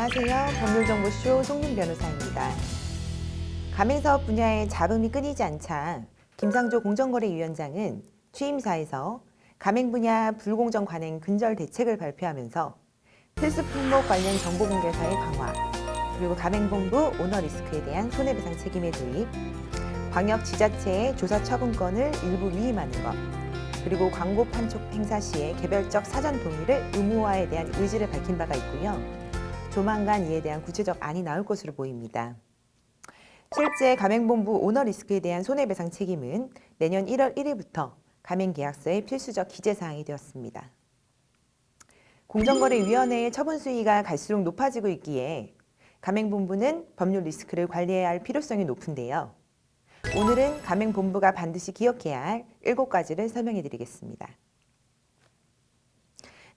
안녕하세요. 법률정보쇼 송민 변호사입니다. 가맹사업 분야에 잡음이 끊이지 않자 김상조 공정거래위원장은 취임사에서 가맹 분야 불공정 관행 근절 대책을 발표하면서 필수 품목 관련 정보 공개사의 강화, 그리고 가맹본부 오너 리스크에 대한 손해배상 책임의 도입, 광역 지자체의 조사 처분권을 일부 위임하는 것, 그리고 광고 판촉 행사 시에 개별적 사전 동의를 의무화에 대한 의지를 밝힌 바가 있고요. 조만간 이에 대한 구체적 안이 나올 것으로 보입니다. 실제 가맹본부 오너 리스크에 대한 손해배상 책임은 내년 1월 1일부터 가맹계약서의 필수적 기재사항이 되었습니다. 공정거래위원회의 처분 수위가 갈수록 높아지고 있기에 가맹본부는 법률 리스크를 관리해야 할 필요성이 높은데요. 오늘은 가맹본부가 반드시 기억해야 할 7가지를 설명해 드리겠습니다.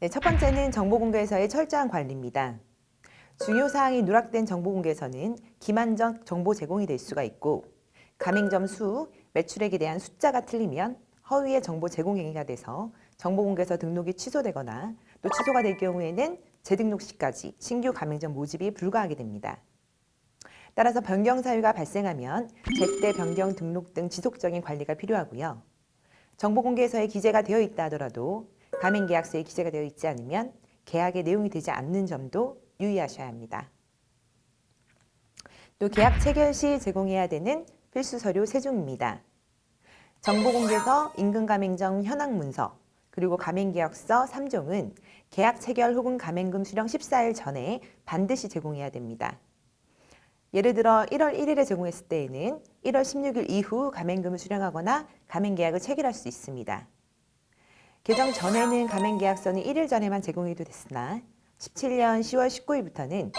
첫 번째는 정보공개서의 철저한 관리입니다. 중요 사항이 누락된 정보공개서는 기만적 정보 제공이 될 수가 있고, 가맹점 수, 매출액에 대한 숫자가 틀리면 허위의 정보 제공 행위가 돼서 정보공개서 등록이 취소되거나 또 취소가 될 경우에는 재등록 시까지 신규 가맹점 모집이 불가하게 됩니다. 따라서 변경 사유가 발생하면 제때 변경 등록 등 지속적인 관리가 필요하고요. 정보공개서에 기재가 되어 있다 하더라도 가맹계약서에 기재가 되어 있지 않으면 계약의 내용이 되지 않는 점도 유의하셔야 합니다. 또 계약 체결 시 제공해야 되는 필수 서류 3종입니다. 정보공개서, 임금가맹점 현황문서, 그리고 가맹계약서 3종은 계약 체결 혹은 가맹금 수령 14일 전에 반드시 제공해야 됩니다. 예를 들어 1월 1일에 제공했을 때에는 1월 16일 이후 가맹금을 수령하거나 가맹계약을 체결할 수 있습니다. 개정 전에는 가맹계약서는 1일 전에만 제공해도 됐으나 17년 10월 19일부터는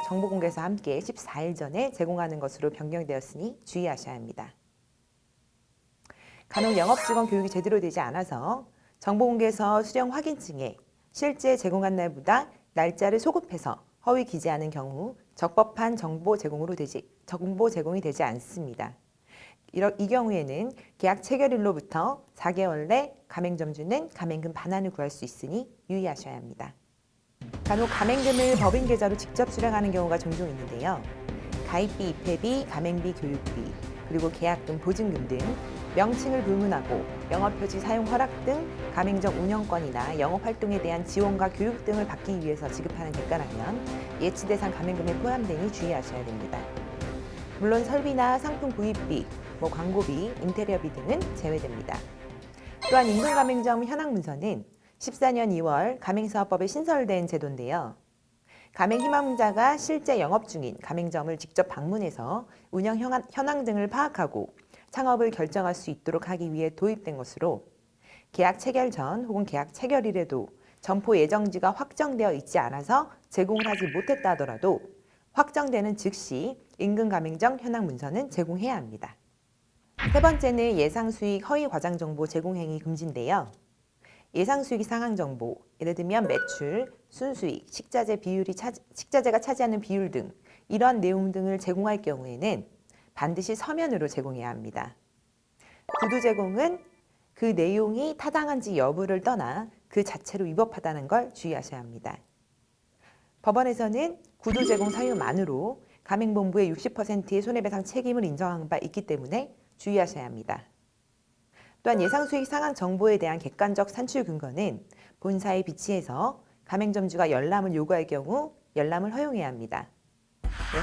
정보공개서와 함께 14일 전에 제공하는 것으로 변경되었으니 주의하셔야 합니다. 간혹 영업직원 교육이 제대로 되지 않아서 정보공개서 수령 확인증에 실제 제공한 날보다 날짜를 소급해서 허위 기재하는 경우 적법한 정보 제공이 되지 않습니다. 이 경우에는 계약 체결일로부터 4개월 내 가맹점주는 가맹금 반환을 구할 수 있으니 유의하셔야 합니다. 간혹 가맹금을 법인 계좌로 직접 수령하는 경우가 종종 있는데요. 가입비, 입회비, 가맹비, 교육비, 그리고 계약금, 보증금 등 명칭을 불문하고 영업표지 사용 허락 등 가맹점 운영권이나 영업활동에 대한 지원과 교육 등을 받기 위해서 지급하는 대가라면 예치 대상 가맹금에 포함되니 주의하셔야 됩니다. 물론 설비나 상품 구입비, 광고비, 인테리어비 등은 제외됩니다. 또한 임금가맹점 현황문서는 14년 2월 가맹사업법에 신설된 제도인데요. 가맹희망자가 실제 영업 중인 가맹점을 직접 방문해서 운영 현황 등을 파악하고 창업을 결정할 수 있도록 하기 위해 도입된 것으로 계약 체결 전 혹은 계약 체결일에도 점포 예정지가 확정되어 있지 않아서 제공을 하지 못했다 하더라도 확정되는 즉시 임금가맹점 현황문서는 제공해야 합니다. 세 번째는 예상수익 허위 과장 정보 제공 행위 금지인데요. 예상수익 상한 정보, 예를 들면 매출, 순수익, 식자재가 차지하는 비율 등 이러한 내용 등을 제공할 경우에는 반드시 서면으로 제공해야 합니다. 구두 제공은 그 내용이 타당한지 여부를 떠나 그 자체로 위법하다는 걸 주의하셔야 합니다. 법원에서는 구두 제공 사유만으로 가맹본부의 60%의 손해배상 책임을 인정한 바 있기 때문에 주의하셔야 합니다. 또한 예상수익 상한 정보에 대한 객관적 산출 근거는 본사에 비치해서 가맹점주가 열람을 요구할 경우 열람을 허용해야 합니다.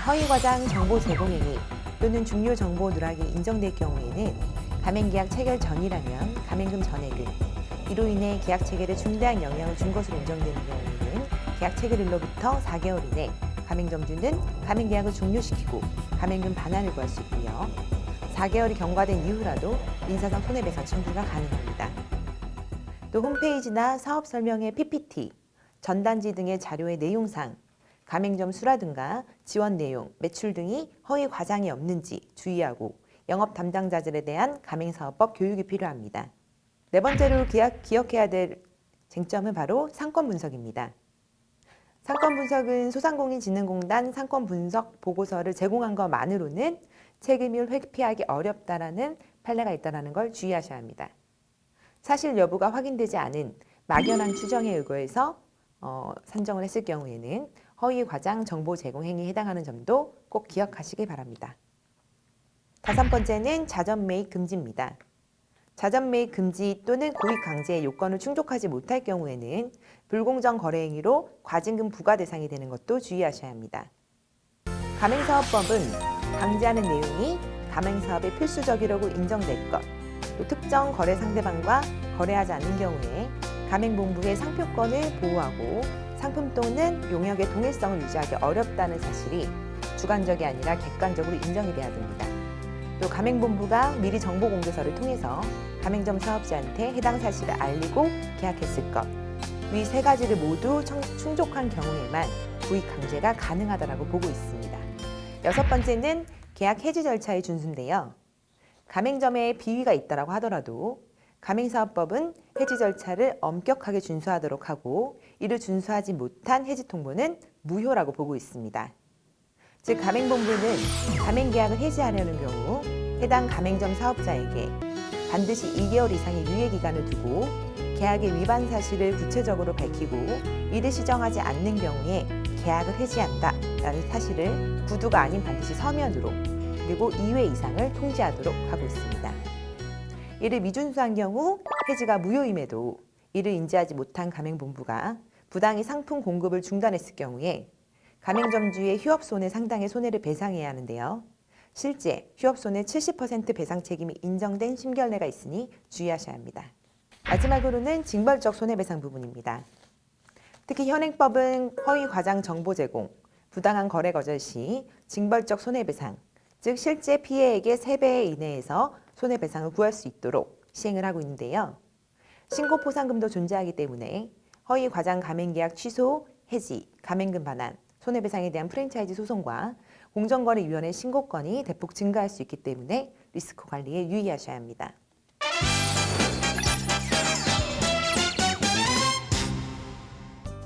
허위과장 정보 제공 행위 또는 중요 정보 누락이 인정될 경우에는 가맹계약 체결 전이라면 가맹금 전액을, 이로 인해 계약 체결에 중대한 영향을 준 것으로 인정되는 경우에는 계약 체결일로부터 4개월 이내 가맹점주는 가맹계약을 종료시키고 가맹금 반환을 구할 수 있고요. 4개월이 경과된 이후라도 민사상 손해배상 청구가 가능합니다. 또 홈페이지나 사업 설명회 PPT, 전단지 등의 자료의 내용상 가맹점 수라든가 지원 내용, 매출 등이 허위 과장이 없는지 주의하고 영업 담당자들에 대한 가맹사업법 교육이 필요합니다. 네 번째로 기억해야 될 쟁점은 바로 상권 분석입니다. 상권 분석은 소상공인진흥공단 상권 분석 보고서를 제공한 것만으로는 책임을 회피하기 어렵다라는 판례가 있다는 걸 주의하셔야 합니다. 사실 여부가 확인되지 않은 막연한 추정에 의거해서 산정을 했을 경우에는 허위 과장 정보 제공 행위에 해당하는 점도 꼭 기억하시기 바랍니다. 다섯 번째는 자전 매입 금지입니다. 자전 매입 금지 또는 고의 강제의 요건을 충족하지 못할 경우에는 불공정 거래 행위로 과징금 부과 대상이 되는 것도 주의하셔야 합니다. 가맹사업법은 강제하는 내용이 가맹사업의 필수적이라고 인정될 것, 또 특정 거래 상대방과 거래하지 않는 경우에 가맹본부의 상표권을 보호하고 상품 또는 용역의 동일성을 유지하기 어렵다는 사실이 주관적이 아니라 객관적으로 인정이 돼야 됩니다. 또 가맹본부가 미리 정보공개서를 통해서 가맹점 사업자한테 해당 사실을 알리고 계약했을 것, 위 세 가지를 모두 충족한 경우에만 구입 강제가 가능하다고 보고 있습니다. 여섯 번째는 계약 해지 절차의 준수인데요. 가맹점에 비위가 있다고 하더라도 가맹사업법은 해지 절차를 엄격하게 준수하도록 하고 이를 준수하지 못한 해지 통보는 무효라고 보고 있습니다. 즉 가맹본부는 가맹계약을 해지하려는 경우 해당 가맹점 사업자에게 반드시 2개월 이상의 유예기간을 두고 계약의 위반 사실을 구체적으로 밝히고 이를 시정하지 않는 경우에 계약을 해지한다라는 사실을 구두가 아닌 반드시 서면으로 그리고 2회 이상을 통지하도록 하고 있습니다. 이를 미준수한 경우 해지가 무효임에도 이를 인지하지 못한 가맹본부가 부당히 상품 공급을 중단했을 경우에 가맹점주의 휴업손해 상당의 손해를 배상해야 하는데요. 실제 휴업손해 70% 배상 책임이 인정된 심결례가 있으니 주의하셔야 합니다. 마지막으로는 징벌적 손해배상 부분입니다. 특히 현행법은 허위 과장 정보 제공, 부당한 거래 거절 시 징벌적 손해배상, 즉 실제 피해액의 3배 이내에서 손해배상을 구할 수 있도록 시행을 하고 있는데요. 신고 포상금도 존재하기 때문에 허위 과장 가맹계약 취소, 해지, 가맹금 반환, 손해배상에 대한 프랜차이즈 소송과 공정거래위원회 신고권이 대폭 증가할 수 있기 때문에 리스크 관리에 유의하셔야 합니다.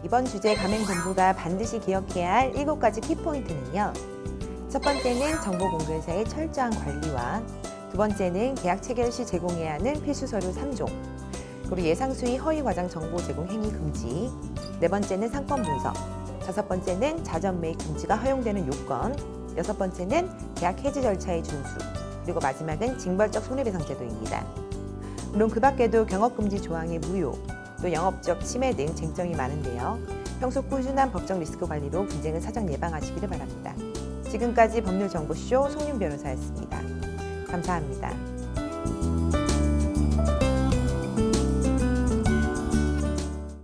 이번 주제 가맹본부가 반드시 기억해야 할 7가지 키포인트는요. 첫 번째는 정보공개서의 철저한 관리와 두 번째는 계약 체결 시 제공해야 하는 필수 서류 3종, 그리고 예상 수의 허위 과장 정보 제공 행위 금지, 네 번째는 상권 분석, 다섯 번째는 자전 매입 금지가 허용되는 요건, 여섯 번째는 계약 해지 절차의 준수, 그리고 마지막은 징벌적 손해배상 제도입니다. 물론 그 밖에도 경업금지 조항의 무효, 또 영업적 침해 등 쟁점이 많은데요. 평소 꾸준한 법적 리스크 관리로 분쟁을 사전 예방하시기를 바랍니다. 지금까지 법률정보쇼 송윤 변호사였습니다. 감사합니다.